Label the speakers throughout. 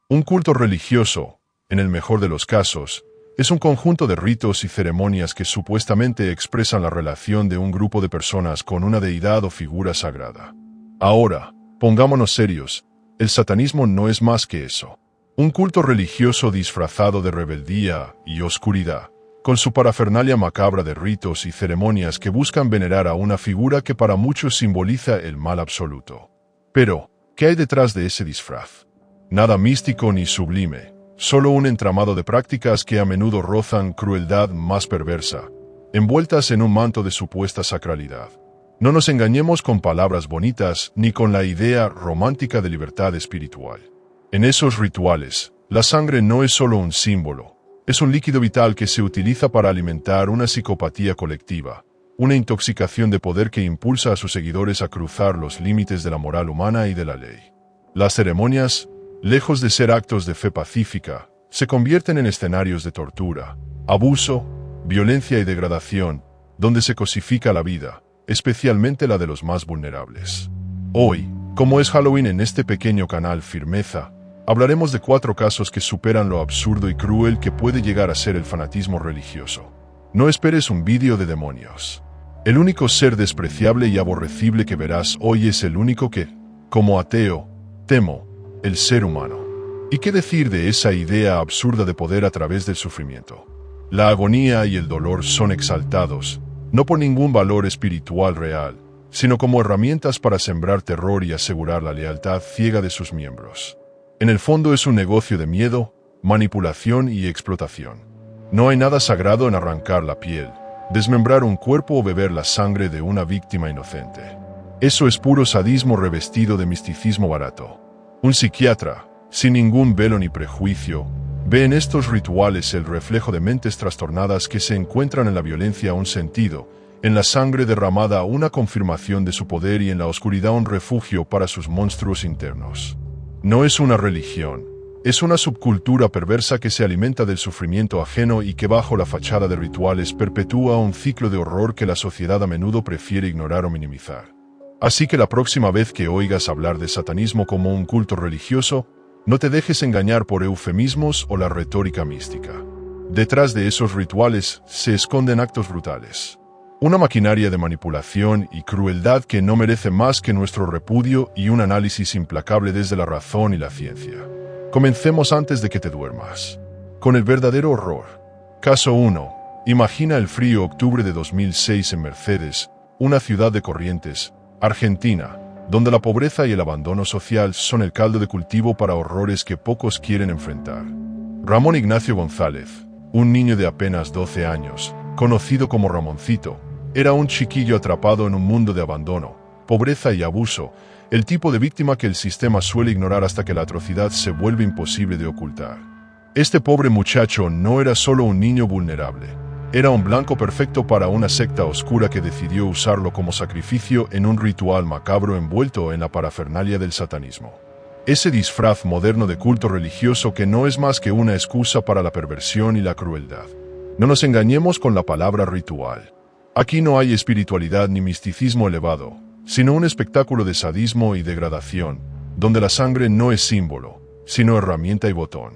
Speaker 1: Un culto religioso, en el mejor de los casos, es un conjunto de ritos y ceremonias que supuestamente expresan la relación de un grupo de personas con una deidad o figura sagrada. Ahora, pongámonos serios, el satanismo no es más que eso. Un culto religioso disfrazado de rebeldía y oscuridad, con su parafernalia macabra de ritos y ceremonias que buscan venerar a una figura que para muchos simboliza el mal absoluto. Pero, ¿qué hay detrás de ese disfraz? Nada místico ni sublime, solo un entramado de prácticas que a menudo rozan crueldad más perversa, envueltas en un manto de supuesta sacralidad. No nos engañemos con palabras bonitas ni con la idea romántica de libertad espiritual. En esos rituales, la sangre no es solo un símbolo, es un líquido vital que se utiliza para alimentar una psicopatía colectiva, una intoxicación de poder que impulsa a sus seguidores a cruzar los límites de la moral humana y de la ley. Las ceremonias, lejos de ser actos de fe pacífica, se convierten en escenarios de tortura, abuso, violencia y degradación, donde se cosifica la vida, especialmente la de los más vulnerables. Hoy, como es Halloween en este pequeño canal Firmeza, hablaremos de 4 casos que superan lo absurdo y cruel que puede llegar a ser el fanatismo religioso. No esperes un vídeo de demonios. El único ser despreciable y aborrecible que verás hoy es el único que, como ateo, temo, el ser humano. ¿Y qué decir de esa idea absurda de poder a través del sufrimiento? La agonía y el dolor son exaltados, no por ningún valor espiritual real, sino como herramientas para sembrar terror y asegurar la lealtad ciega de sus miembros. En el fondo es un negocio de miedo, manipulación y explotación. No hay nada sagrado en arrancar la piel, desmembrar un cuerpo o beber la sangre de una víctima inocente. Eso es puro sadismo revestido de misticismo barato. Un psiquiatra, sin ningún velo ni prejuicio, ve en estos rituales el reflejo de mentes trastornadas que se encuentran en la violencia un sentido, en la sangre derramada una confirmación de su poder y en la oscuridad un refugio para sus monstruos internos. No es una religión, es una subcultura perversa que se alimenta del sufrimiento ajeno y que bajo la fachada de rituales perpetúa un ciclo de horror que la sociedad a menudo prefiere ignorar o minimizar. Así que la próxima vez que oigas hablar de satanismo como un culto religioso, no te dejes engañar por eufemismos o la retórica mística. Detrás de esos rituales se esconden actos brutales. Una maquinaria de manipulación y crueldad que no merece más que nuestro repudio y un análisis implacable desde la razón y la ciencia. Comencemos antes de que te duermas. Con el verdadero horror. Caso 1. Imagina el frío octubre de 2006 en Mercedes, una ciudad de Corrientes, Argentina, donde la pobreza y el abandono social son el caldo de cultivo para horrores que pocos quieren enfrentar. Ramón Ignacio González, un niño de apenas 12 años, conocido como Ramoncito, era un chiquillo atrapado en un mundo de abandono, pobreza y abuso, el tipo de víctima que el sistema suele ignorar hasta que la atrocidad se vuelve imposible de ocultar. Este pobre muchacho no era solo un niño vulnerable, era un blanco perfecto para una secta oscura que decidió usarlo como sacrificio en un ritual macabro envuelto en la parafernalia del satanismo. Ese disfraz moderno de culto religioso que no es más que una excusa para la perversión y la crueldad. No nos engañemos con la palabra ritual. Aquí no hay espiritualidad ni misticismo elevado, sino un espectáculo de sadismo y degradación, donde la sangre no es símbolo, sino herramienta y botón.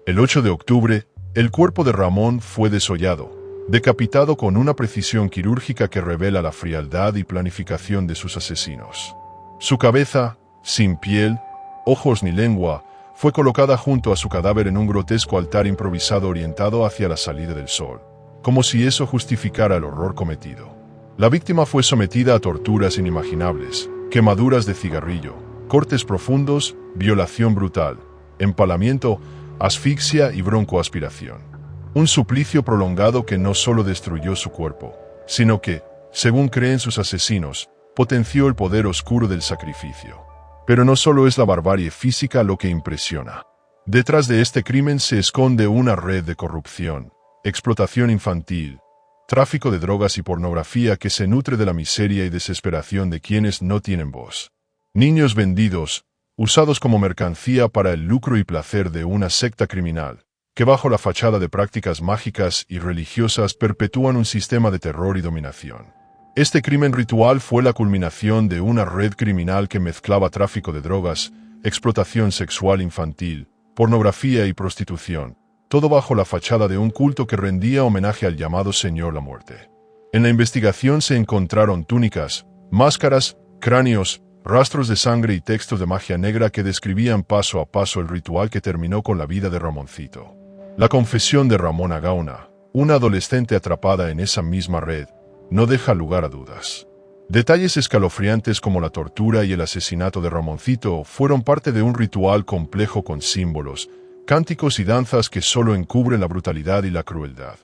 Speaker 1: El 8 de octubre, el cuerpo de Ramón fue desollado, decapitado con una precisión quirúrgica que revela la frialdad y planificación de sus asesinos. Su cabeza, sin piel, ojos ni lengua, fue colocada junto a su cadáver en un grotesco altar improvisado orientado hacia la salida del sol, como si eso justificara el horror cometido. La víctima fue sometida a torturas inimaginables, quemaduras de cigarrillo, cortes profundos, violación brutal, empalamiento, asfixia y broncoaspiración. Un suplicio prolongado que no solo destruyó su cuerpo, sino que, según creen sus asesinos, potenció el poder oscuro del sacrificio. Pero no solo es la barbarie física lo que impresiona. Detrás de este crimen se esconde una red de corrupción, explotación infantil, tráfico de drogas y pornografía que se nutre de la miseria y desesperación de quienes no tienen voz. Niños vendidos, usados como mercancía para el lucro y placer de una secta criminal, que bajo la fachada de prácticas mágicas y religiosas perpetúan un sistema de terror y dominación. Este crimen ritual fue la culminación de una red criminal que mezclaba tráfico de drogas, explotación sexual infantil, pornografía y prostitución, todo bajo la fachada de un culto que rendía homenaje al llamado Señor la Muerte. En la investigación se encontraron túnicas, máscaras, cráneos, rastros de sangre y textos de magia negra que describían paso a paso el ritual que terminó con la vida de Ramoncito. La confesión de Ramona Gauna, una adolescente atrapada en esa misma red, no deja lugar a dudas. Detalles escalofriantes como la tortura y el asesinato de Ramoncito fueron parte de un ritual complejo con símbolos, cánticos y danzas que solo encubren la brutalidad y la crueldad.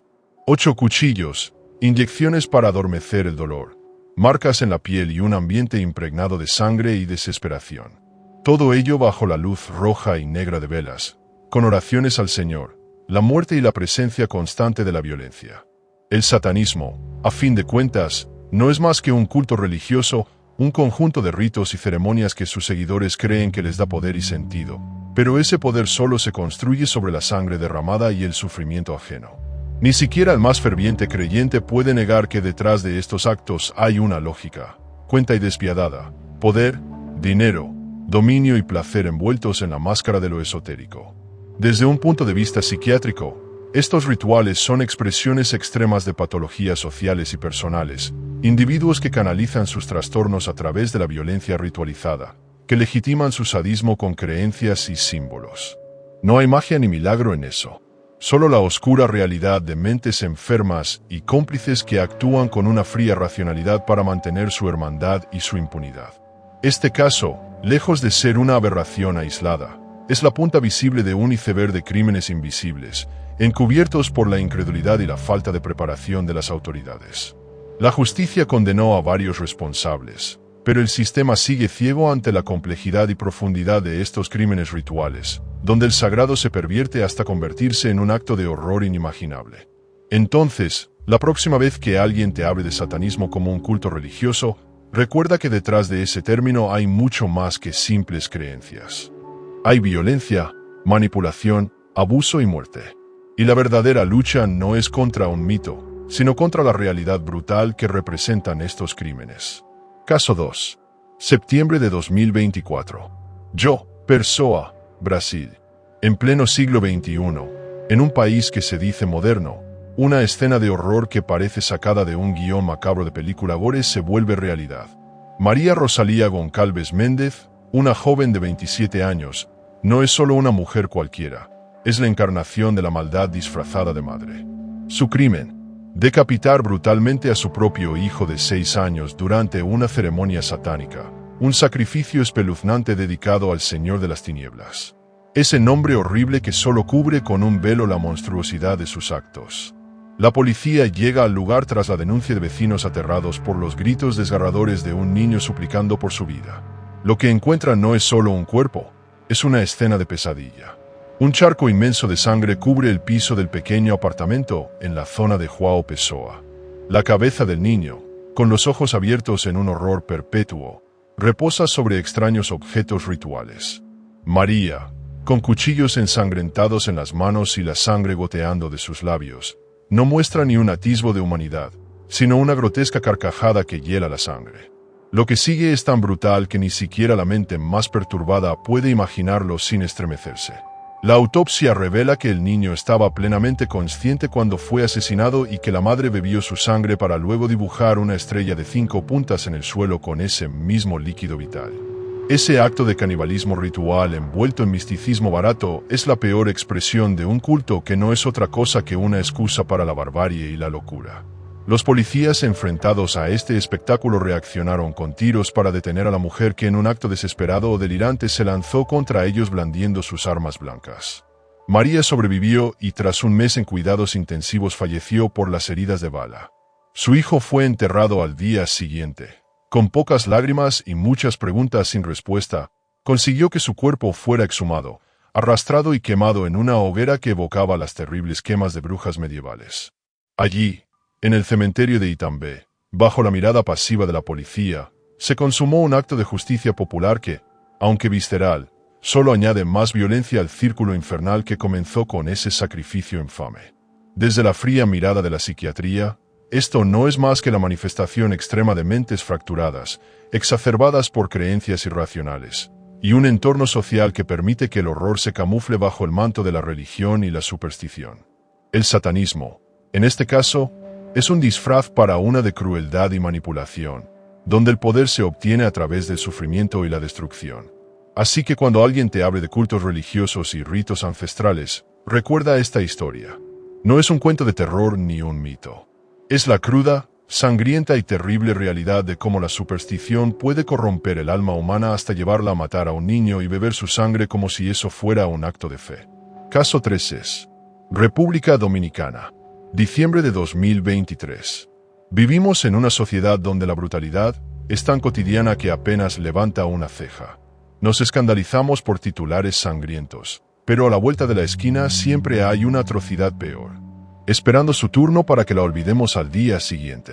Speaker 1: 8 cuchillos, inyecciones para adormecer el dolor, marcas en la piel y un ambiente impregnado de sangre y desesperación. Todo ello bajo la luz roja y negra de velas, con oraciones al Señor, la muerte y la presencia constante de la violencia. El satanismo, a fin de cuentas, no es más que un culto religioso, un conjunto de ritos y ceremonias que sus seguidores creen que les da poder y sentido, pero ese poder solo se construye sobre la sangre derramada y el sufrimiento ajeno. Ni siquiera el más ferviente creyente puede negar que detrás de estos actos hay una lógica, cuenta y despiadada, poder, dinero, dominio y placer envueltos en la máscara de lo esotérico. Desde un punto de vista psiquiátrico, estos rituales son expresiones extremas de patologías sociales y personales, individuos que canalizan sus trastornos a través de la violencia ritualizada, que legitiman su sadismo con creencias y símbolos. No hay magia ni milagro en eso. Solo la oscura realidad de mentes enfermas y cómplices que actúan con una fría racionalidad para mantener su hermandad y su impunidad. Este caso, lejos de ser una aberración aislada, es la punta visible de un iceberg de crímenes invisibles, encubiertos por la incredulidad y la falta de preparación de las autoridades. La justicia condenó a varios responsables, pero el sistema sigue ciego ante la complejidad y profundidad de estos crímenes rituales, donde el sagrado se pervierte hasta convertirse en un acto de horror inimaginable. Entonces, la próxima vez que alguien te hable de satanismo como un culto religioso, recuerda que detrás de ese término hay mucho más que simples creencias. Hay violencia, manipulación, abuso y muerte. Y la verdadera lucha no es contra un mito, sino contra la realidad brutal que representan estos crímenes. Caso 2. Septiembre de 2024. João Pessoa, Brasil. En pleno siglo XXI, en un país que se dice moderno, una escena de horror que parece sacada de un guión macabro de película gore se vuelve realidad. María Rosalía Goncalves Méndez, una joven de 27 años, no es solo una mujer cualquiera, es la encarnación de la maldad disfrazada de madre. Su crimen: decapitar brutalmente a su propio hijo de 6 años durante una ceremonia satánica, un sacrificio espeluznante dedicado al Señor de las Tinieblas. Ese nombre horrible que solo cubre con un velo la monstruosidad de sus actos. La policía llega al lugar tras la denuncia de vecinos aterrados por los gritos desgarradores de un niño suplicando por su vida. Lo que encuentran no es solo un cuerpo, es una escena de pesadilla. Un charco inmenso de sangre cubre el piso del pequeño apartamento en la zona de João Pessoa. La cabeza del niño, con los ojos abiertos en un horror perpetuo, reposa sobre extraños objetos rituales. María, con cuchillos ensangrentados en las manos y la sangre goteando de sus labios, no muestra ni un atisbo de humanidad, sino una grotesca carcajada que hiela la sangre. Lo que sigue es tan brutal que ni siquiera la mente más perturbada puede imaginarlo sin estremecerse. La autopsia revela que el niño estaba plenamente consciente cuando fue asesinado y que la madre bebió su sangre para luego dibujar una estrella de 5 puntas en el suelo con ese mismo líquido vital. Ese acto de canibalismo ritual envuelto en misticismo barato es la peor expresión de un culto que no es otra cosa que una excusa para la barbarie y la locura. Los policías enfrentados a este espectáculo reaccionaron con tiros para detener a la mujer que en un acto desesperado o delirante se lanzó contra ellos blandiendo sus armas blancas. María sobrevivió y tras un mes en cuidados intensivos falleció por las heridas de bala. Su hijo fue enterrado al día siguiente. Con pocas lágrimas y muchas preguntas sin respuesta, consiguió que su cuerpo fuera exhumado, arrastrado y quemado en una hoguera que evocaba las terribles quemas de brujas medievales. Allí, en el cementerio de Itambé, bajo la mirada pasiva de la policía, se consumó un acto de justicia popular que, aunque visceral, solo añade más violencia al círculo infernal que comenzó con ese sacrificio infame. Desde la fría mirada de la psiquiatría, esto no es más que la manifestación extrema de mentes fracturadas, exacerbadas por creencias irracionales, y un entorno social que permite que el horror se camufle bajo el manto de la religión y la superstición. El satanismo, en este caso, es un disfraz para una de crueldad y manipulación, donde el poder se obtiene a través del sufrimiento y la destrucción. Así que cuando alguien te hable de cultos religiosos y ritos ancestrales, recuerda esta historia. No es un cuento de terror ni un mito. Es la cruda, sangrienta y terrible realidad de cómo la superstición puede corromper el alma humana hasta llevarla a matar a un niño y beber su sangre como si eso fuera un acto de fe. Caso 3 es República Dominicana. Diciembre de 2023. Vivimos en una sociedad donde la brutalidad es tan cotidiana que apenas levanta una ceja. Nos escandalizamos por titulares sangrientos, pero a la vuelta de la esquina siempre hay una atrocidad peor, esperando su turno para que la olvidemos al día siguiente.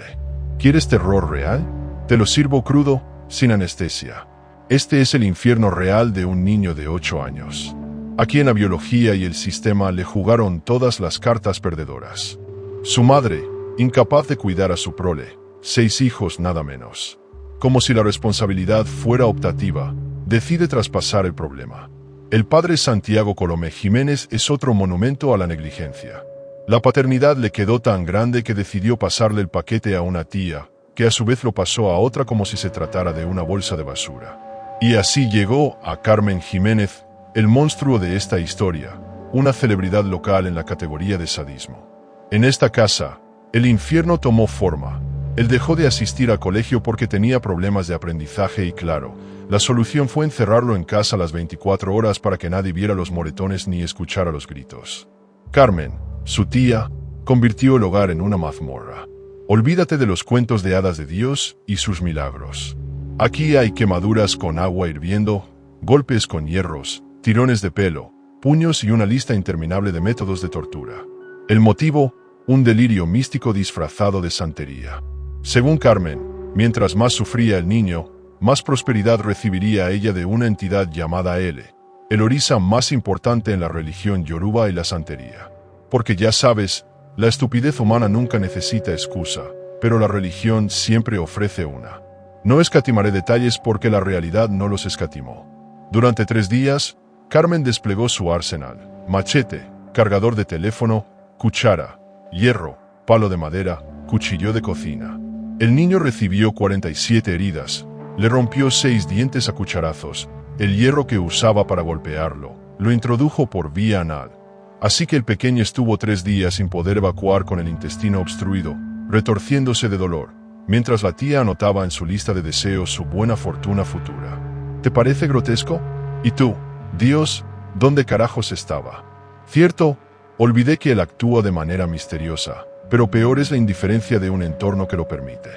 Speaker 1: ¿Quieres terror real? Te lo sirvo crudo, sin anestesia. Este es el infierno real de un niño de 8 años. Aquí en la biología y el sistema le jugaron todas las cartas perdedoras. Su madre, incapaz de cuidar a su prole, 6 hijos nada menos. Como si la responsabilidad fuera optativa, decide traspasar el problema. El padre Santiago Colomé Jiménez es otro monumento a la negligencia. La paternidad le quedó tan grande que decidió pasarle el paquete a una tía, que a su vez lo pasó a otra como si se tratara de una bolsa de basura. Y así llegó a Carmen Jiménez, el monstruo de esta historia, una celebridad local en la categoría de sadismo. En esta casa, el infierno tomó forma. Él dejó de asistir al colegio porque tenía problemas de aprendizaje y claro, la solución fue encerrarlo en casa las 24 horas para que nadie viera los moretones ni escuchara los gritos. Carmen, su tía, convirtió el hogar en una mazmorra. Olvídate de los cuentos de hadas de Dios y sus milagros. Aquí hay quemaduras con agua hirviendo, golpes con hierros, tirones de pelo, puños y una lista interminable de métodos de tortura. El motivo, un delirio místico disfrazado de santería. Según Carmen, mientras más sufría el niño, más prosperidad recibiría ella de una entidad llamada Ele, el orisa más importante en la religión yoruba y la santería. Porque ya sabes, la estupidez humana nunca necesita excusa, pero la religión siempre ofrece una. No escatimaré detalles porque la realidad no los escatimó. Durante 3 días, Carmen desplegó su arsenal: machete, cargador de teléfono, cuchara, hierro, palo de madera, cuchillo de cocina. El niño recibió 47 heridas, le rompió 6 dientes a cucharazos, el hierro que usaba para golpearlo, lo introdujo por vía anal. Así que el pequeño estuvo 3 días sin poder evacuar con el intestino obstruido, retorciéndose de dolor, mientras la tía anotaba en su lista de deseos su buena fortuna futura. ¿Te parece grotesco? ¿Y tú, Dios, dónde carajos estaba? Cierto, olvidé que él actúa de manera misteriosa, pero peor es la indiferencia de un entorno que lo permite.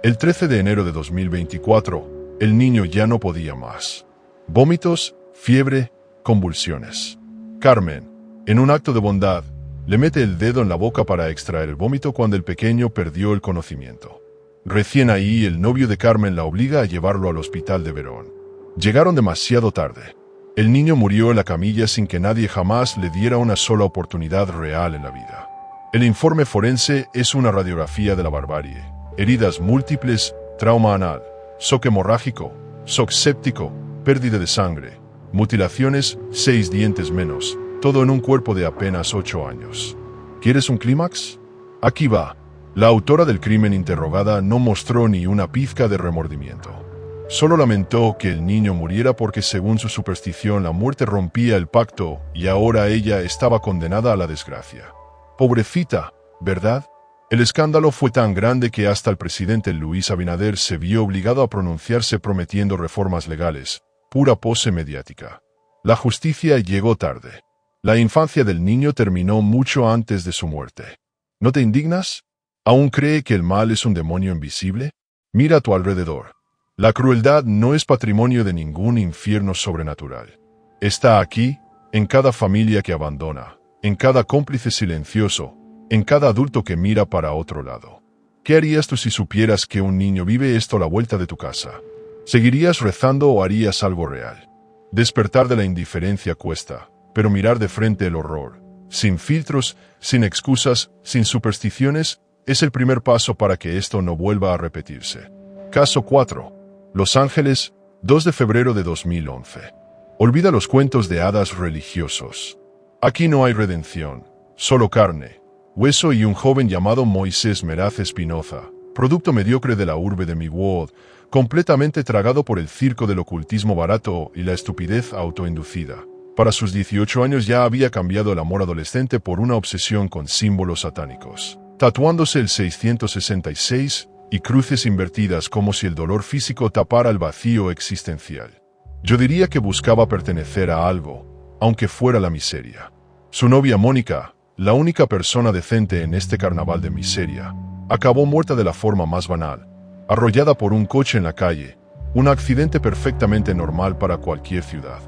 Speaker 1: El 13 de enero de 2024, el niño ya no podía más. Vómitos, fiebre, convulsiones. Carmen, en un acto de bondad, le mete el dedo en la boca para extraer el vómito cuando el pequeño perdió el conocimiento. Recién ahí, el novio de Carmen la obliga a llevarlo al hospital de Verón. Llegaron demasiado tarde. El niño murió en la camilla sin que nadie jamás le diera una sola oportunidad real en la vida. El informe forense es una radiografía de la barbarie. Heridas múltiples, trauma anal, shock hemorrágico, shock séptico, pérdida de sangre, mutilaciones, 6 dientes menos, todo en un cuerpo de apenas 8 años. ¿Quieres un clímax? Aquí va. La autora del crimen interrogada no mostró ni una pizca de remordimiento. Solo lamentó que el niño muriera porque según su superstición la muerte rompía el pacto y ahora ella estaba condenada a la desgracia. Pobrecita, ¿verdad? El escándalo fue tan grande que hasta el presidente Luis Abinader se vio obligado a pronunciarse prometiendo reformas legales, pura pose mediática. La justicia llegó tarde. La infancia del niño terminó mucho antes de su muerte. ¿No te indignas? ¿Aún cree que el mal es un demonio invisible? Mira a tu alrededor. La crueldad no es patrimonio de ningún infierno sobrenatural. Está aquí, en cada familia que abandona, en cada cómplice silencioso, en cada adulto que mira para otro lado. ¿Qué harías tú si supieras que un niño vive esto a la vuelta de tu casa? ¿Seguirías rezando o harías algo real? Despertar de la indiferencia cuesta, pero mirar de frente el horror, sin filtros, sin excusas, sin supersticiones, es el primer paso para que esto no vuelva a repetirse. Caso 4. Los Ángeles, 2 de febrero de 2011. Olvida los cuentos de hadas religiosos. Aquí no hay redención, solo carne, hueso y un joven llamado Moisés Meraz Espinoza, producto mediocre de la urbe de Miwod, completamente tragado por el circo del ocultismo barato y la estupidez autoinducida. Para sus 18 años ya había cambiado el amor adolescente por una obsesión con símbolos satánicos, tatuándose el 666 y cruces invertidas como si el dolor físico tapara el vacío existencial. Yo diría que buscaba pertenecer a algo, aunque fuera la miseria. Su novia Mónica, la única persona decente en este carnaval de miseria, acabó muerta de la forma más banal, arrollada por un coche en la calle, un accidente perfectamente normal para cualquier ciudad.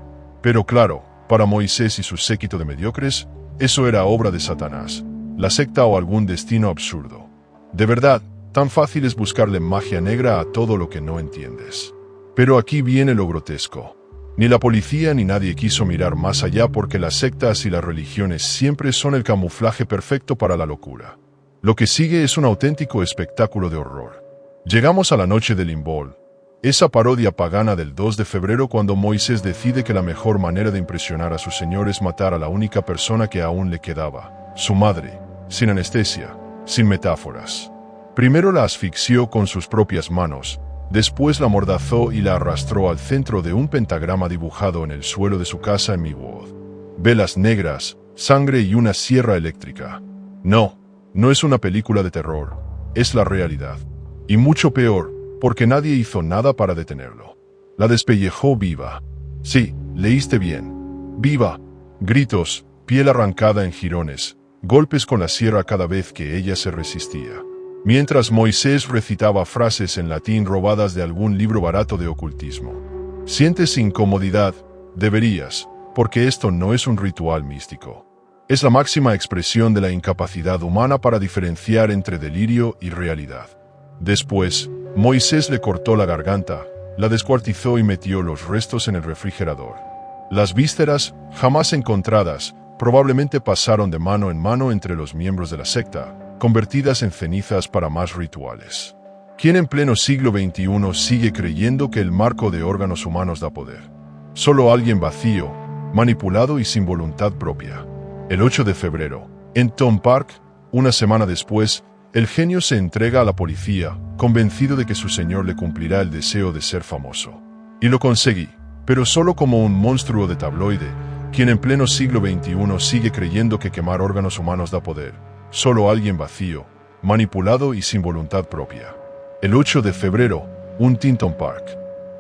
Speaker 1: Pero claro, para Moisés y su séquito de mediocres, eso era obra de Satanás, la secta o algún destino absurdo. De verdad, tan fácil es buscarle magia negra a todo lo que no entiendes. Pero aquí viene lo grotesco. Ni la policía ni nadie quiso mirar más allá porque las sectas y las religiones siempre son el camuflaje perfecto para la locura. Lo que sigue es un auténtico espectáculo de horror. Llegamos a la noche del Limbol, esa parodia pagana del 2 de febrero cuando Moisés decide que la mejor manera de impresionar a su señor es matar a la única persona que aún le quedaba, su madre, sin anestesia, sin metáforas. Primero la asfixió con sus propias manos, después la amordazó y la arrastró al centro de un pentagrama dibujado en el suelo de su casa en Miwod. Velas negras, sangre y una sierra eléctrica. No es una película de terror, es la realidad. Y mucho peor, porque nadie hizo nada para detenerlo. La despellejó viva. Sí, leíste bien. Viva. Gritos, piel arrancada en jirones, golpes con la sierra cada vez que ella se resistía. Mientras Moisés recitaba frases en latín robadas de algún libro barato de ocultismo. ¿Sientes incomodidad? Deberías, porque esto no es un ritual místico. Es la máxima expresión de la incapacidad humana para diferenciar entre delirio y realidad. Después, Moisés le cortó la garganta, la descuartizó y metió los restos en el refrigerador. Las vísceras, jamás encontradas, probablemente pasaron de mano en mano entre los miembros de la secta, convertidas en cenizas para más rituales. ¿Quién en pleno siglo XXI sigue creyendo que el marco de órganos humanos da poder? Solo alguien vacío, manipulado y sin voluntad propia. El 8 de febrero, en Tom Park, una semana después, el genio se entrega a la policía, convencido de que su señor le cumplirá el deseo de ser famoso. Y lo conseguí, pero solo como un monstruo de tabloide, quien en pleno siglo XXI sigue creyendo que quemar órganos humanos da poder. Solo alguien vacío, manipulado y sin voluntad propia. El 8 de febrero, un Tinton Park.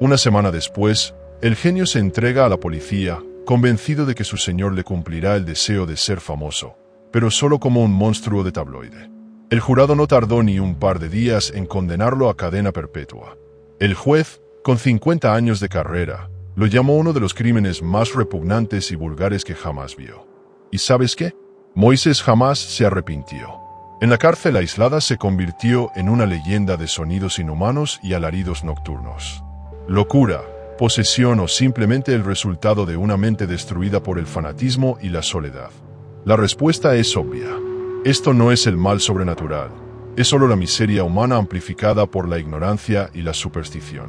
Speaker 1: Una semana después, el genio se entrega a la policía, convencido de que su señor le cumplirá el deseo de ser famoso, pero solo como un monstruo de tabloide. El jurado no tardó ni un par de días en condenarlo a cadena perpetua. El juez, con 50 años de carrera, lo llamó uno de los crímenes más repugnantes y vulgares que jamás vio. ¿Y sabes qué? Moisés jamás se arrepintió. En la cárcel aislada se convirtió en una leyenda de sonidos inhumanos y alaridos nocturnos. Locura, posesión o simplemente el resultado de una mente destruida por el fanatismo y la soledad. La respuesta es obvia. Esto no es el mal sobrenatural, es solo la miseria humana amplificada por la ignorancia y la superstición.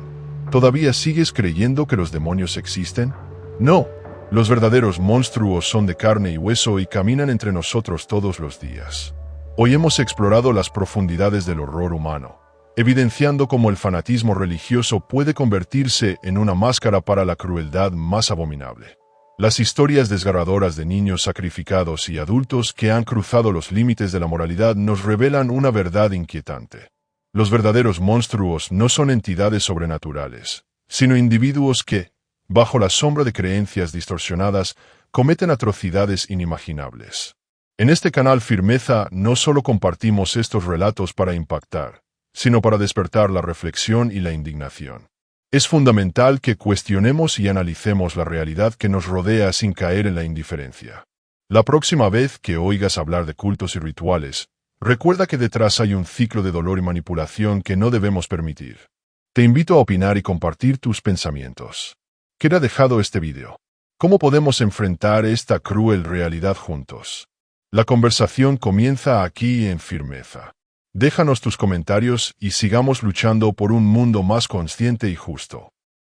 Speaker 1: ¿Todavía sigues creyendo que los demonios existen? No. Los verdaderos monstruos son de carne y hueso y caminan entre nosotros todos los días. Hoy hemos explorado las profundidades del horror humano, evidenciando cómo el fanatismo religioso puede convertirse en una máscara para la crueldad más abominable. Las historias desgarradoras de niños sacrificados y adultos que han cruzado los límites de la moralidad nos revelan una verdad inquietante. Los verdaderos monstruos no son entidades sobrenaturales, sino individuos que, bajo la sombra de creencias distorsionadas, cometen atrocidades inimaginables. En este canal Firmeza no solo compartimos estos relatos para impactar, sino para despertar la reflexión y la indignación. Es fundamental que cuestionemos y analicemos la realidad que nos rodea sin caer en la indiferencia. La próxima vez que oigas hablar de cultos y rituales, recuerda que detrás hay un ciclo de dolor y manipulación que no debemos permitir. Te invito a opinar y compartir tus pensamientos. ¿Qué te ha dejado este video? ¿Cómo podemos enfrentar esta cruel realidad juntos? La conversación comienza aquí en Firmeza. Déjanos tus comentarios y sigamos luchando por un mundo más consciente y justo.